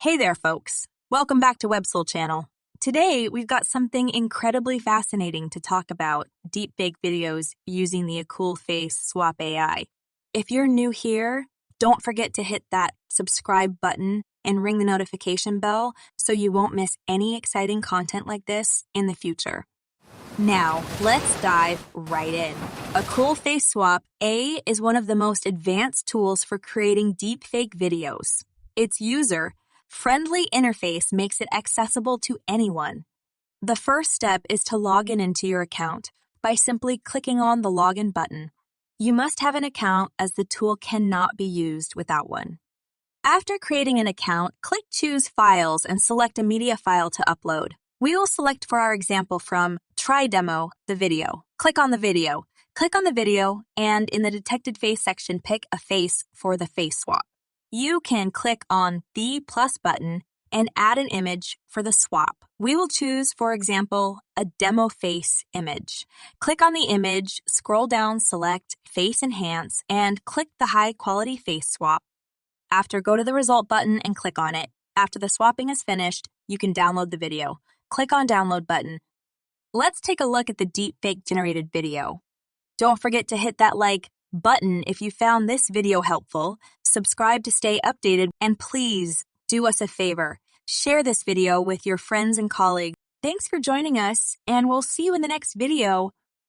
Hey there, folks. Welcome back to Websoul Channel. Today, we've got something incredibly fascinating to talk about: deepfake videos using the AKOOL Face Swap AI. If you're new here, don't forget to hit that subscribe button and ring the notification bell so you won't miss any exciting content like this in the future. Now, let's dive right in. AKOOL Face Swap AI is one of the most advanced tools for creating deepfake videos. Its user-friendly interface makes it accessible to anyone. The first step is to log into your account by simply clicking on the login button. You must have an account, as the tool cannot be used without one. After creating an account, click Choose Files and select a media file to upload. We will select, for our example, from Try Demo, the video. Click on the video. Click on the video, and in the Detected Face section, pick a face for the face swap. You can click on the plus button and add an image for the swap. We will choose, for example, a demo face image. Click on the image, scroll down, select Face Enhance, and click the high quality face swap. After, go to the result button and click on it. After the swapping is finished, you can download the video. Click on Download button. Let's take a look at the deepfake generated video. Don't forget to hit that like button if you found this video helpful, subscribe to stay updated, and please do us a favor: share this video with your friends and colleagues. Thanks for joining us, and we'll see you in the next video.